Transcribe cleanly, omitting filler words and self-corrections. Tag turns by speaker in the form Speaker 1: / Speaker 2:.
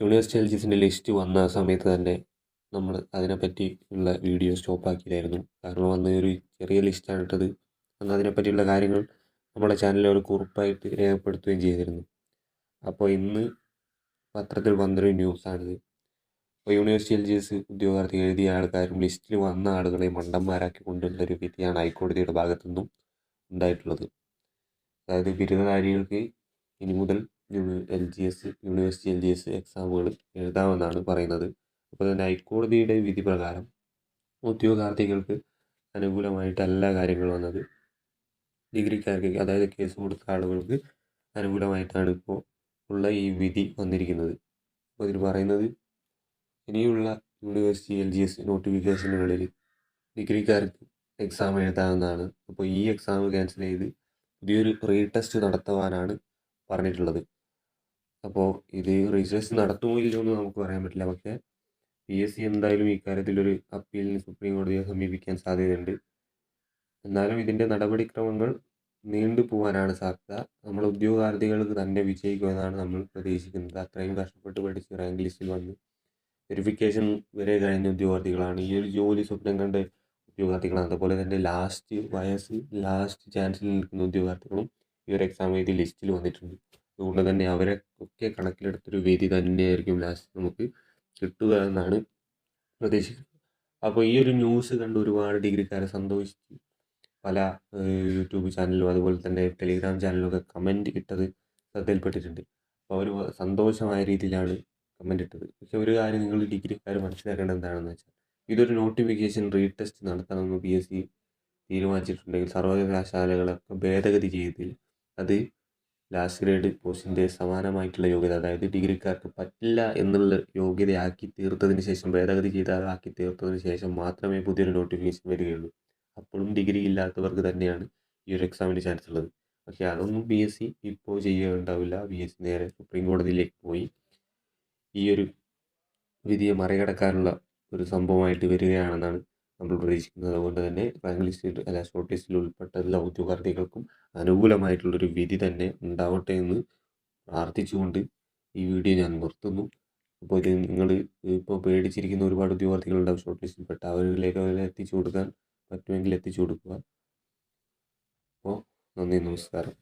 Speaker 1: University എൽജീസിൻ്റെ list വന്ന സമയത്ത് തന്നെ നമ്മൾ അതിനെപ്പറ്റി ഉള്ള വീഡിയോ സ്റ്റോപ്പാക്കിയതായിരുന്നു. കാരണം അന്ന് ഒരു ചെറിയ ലിസ്റ്റാണ് ഇട്ടത്. അന്ന് അതിനെപ്പറ്റിയുള്ള കാര്യങ്ങൾ നമ്മുടെ ചാനലിൽ ഒരു കുറിപ്പായിട്ട് രേഖപ്പെടുത്തുകയും ചെയ്തിരുന്നു. അപ്പോൾ ഇന്ന് പത്രത്തിൽ വന്നൊരു ന്യൂസാണിത്. അപ്പോൾ യൂണിവേഴ്സിറ്റി എൽജീസ് ഉദ്യോഗാർത്ഥി എഴുതിയ ആൾക്കാരും ലിസ്റ്റിൽ വന്ന ആളുകളെ മണ്ടന്മാരാക്കി കൊണ്ടുള്ളൊരു വിധിയാണ് ഹൈക്കോടതിയുടെ ഭാഗത്തുനിന്നും ഉണ്ടായിട്ടുള്ളത്. അതായത് ബിരുദധാരികൾക്ക് ഇനി മുതൽ യൂണിവേഴ്സിറ്റി എൽ ജി എസ് എക്സാമുകൾ എഴുതാമെന്നാണ് പറയുന്നത്. അപ്പോൾ തന്നെ ഹൈക്കോടതിയുടെ വിധി പ്രകാരം ഉദ്യോഗാർത്ഥികൾക്ക് അനുകൂലമായിട്ടല്ല കാര്യങ്ങൾ വന്നത്. ഡിഗ്രിക്കാർക്ക്, അതായത് കേസ് കൊടുത്ത ആളുകൾക്ക് അനുകൂലമായിട്ടാണ് ഇപ്പോൾ ഉള്ള ഈ വിധി വന്നിരിക്കുന്നത്. അപ്പോൾ ഇതിൽ പറയുന്നത് ഇനിയുള്ള യൂണിവേഴ്സിറ്റി എൽ ജി എസ് നോട്ടിഫിക്കേഷനുകളിൽ ഡിഗ്രിക്കാർക്ക് എക്സാം എഴുതാമെന്നാണ്. അപ്പോൾ ഈ എക്സാം ക്യാൻസൽ ചെയ്ത് പുതിയൊരു റീടെസ്റ്റ് നടത്തുവാനാണ് പറഞ്ഞിട്ടുള്ളത്. അപ്പോൾ ഇത് രജിസ്ട്രേഷൻ നടത്തുമോ ഇല്ലയോ എന്ന് നമുക്ക് പറയാൻ പറ്റില്ല. പക്ഷേ PSC എന്തായാലും ഇക്കാര്യത്തിലൊരു അപ്പീലിന് സുപ്രീം കോടതിയെ സമീപിക്കാൻ സാധ്യതയുണ്ട്. എന്നാലും ഇതിൻ്റെ നടപടിക്രമങ്ങൾ നീണ്ടു പോകാനാണ് സാധ്യത. നമ്മൾ ഉദ്യോഗാർത്ഥികൾക്ക് തന്നെ വിജയിക്കുമെന്നാണ് നമ്മൾ പ്രതീക്ഷിക്കുന്നത്. അത്രയും കഷ്ടപ്പെട്ട് പഠിച്ച് റാങ്ക് ലിസ്റ്റിൽ വന്ന് വെരിഫിക്കേഷൻ വരെ കഴിഞ്ഞ ഉദ്യോഗാർത്ഥികളാണ്. ഈ ഒരു ജോലി സ്വപ്നം കണ്ട ഉദ്യോഗാർത്ഥികളാണ്. അതുപോലെ തന്നെ ലാസ്റ്റ് ചാൻസിൽ നിൽക്കുന്ന ഉദ്യോഗാർത്ഥികളും ഈ ഒരു എക്സാം എഴുതി ലിസ്റ്റിൽ വന്നിട്ടുണ്ട്. അതുകൊണ്ട് തന്നെ അവരെ ഒക്കെ കണക്കിലെടുത്തൊരു വിധി തന്നെയായിരിക്കും ലാസ്റ്റ് നമുക്ക് കിട്ടുക എന്നാണ് പ്രതീക്ഷിക്കുന്നത്. അപ്പോൾ ഈ ഒരു ന്യൂസ് കണ്ട് ഒരുപാട് ഡിഗ്രിക്കാരെ സന്തോഷിച്ച് പല യൂട്യൂബ് ചാനലിലും അതുപോലെ തന്നെ ടെലിഗ്രാം ചാനലിലൊക്കെ കമൻറ്റ് ഇട്ടത് ശ്രദ്ധയിൽപ്പെട്ടിട്ടുണ്ട്. അപ്പോൾ അവർ സന്തോഷമായ രീതിയിലാണ് കമൻറ്റ് ഇട്ടത്. പക്ഷെ ഒരു കാര്യം നിങ്ങൾ ഡിഗ്രിക്കാർ മനസ്സിലാക്കേണ്ടത് എന്താണെന്ന് വെച്ചാൽ, ഇതൊരു നോട്ടിഫിക്കേഷൻ റീടെസ്റ്റ് നടത്തണമെന്ന് PSC തീരുമാനിച്ചിട്ടുണ്ടെങ്കിൽ സർവകലാശാലകളൊക്കെ ഭേദഗതി ചെയ്തിൽ അത് ലാസ്റ്റ് ഗ്രേഡ് പോസ്റ്റിൻ്റെ സമാനമായിട്ടുള്ള യോഗ്യത, അതായത് ഡിഗ്രിക്കാർക്ക് പറ്റില്ല എന്നുള്ള യോഗ്യതയാക്കി തീർത്തതിന് ശേഷം, ഭേദഗതി ചെയ്താക്കി തീർത്തതിന് ശേഷം മാത്രമേ പുതിയൊരു നോട്ടിഫിക്കേഷൻ വരികയുള്ളൂ. അപ്പോഴും ഡിഗ്രി ഇല്ലാത്തവർക്ക് തന്നെയാണ് ഈ ഒരു എക്സാമിന് ചാൻസ് ഉള്ളത്. പക്ഷേ അതൊന്നും PSC ഇപ്പോൾ ചെയ്യുകയുണ്ടാവില്ല. PSC നേരെ സുപ്രീം കോടതിയിലേക്ക് പോയി ഈ ഒരു വിധിയെ മറികടക്കാനുള്ള ഒരു സംഭവമായിട്ട് വരികയാണെന്നാണ് നമ്മൾ പ്രതീക്ഷിക്കുന്നത്. അതുകൊണ്ട് തന്നെ റാങ്ക് ലിസ്റ്റിൽ ഷോർട്ട് ലിസ്റ്റിൽ ഉൾപ്പെട്ട എല്ലാ ഉദ്യോഗാർത്ഥികൾക്കും അനുകൂലമായിട്ടുള്ളൊരു വിധി തന്നെ ഉണ്ടാവട്ടെ എന്ന് പ്രാർത്ഥിച്ചുകൊണ്ട് ഈ വീഡിയോ ഞാൻ നിർത്തുന്നു. അപ്പോൾ ഇത് നിങ്ങൾ ഇപ്പോൾ പേടിച്ചിരിക്കുന്ന ഒരുപാട് ഉദ്യോഗാർത്ഥികളുണ്ടാവും ഷോർട്ട് ലിസ്റ്റിൽപ്പെട്ട. അവരിലേക്ക് എത്തിച്ചു കൊടുക്കാൻ പറ്റുമെങ്കിൽ എത്തിച്ചു കൊടുക്കുക. അപ്പോൾ നന്ദി, നമസ്കാരം.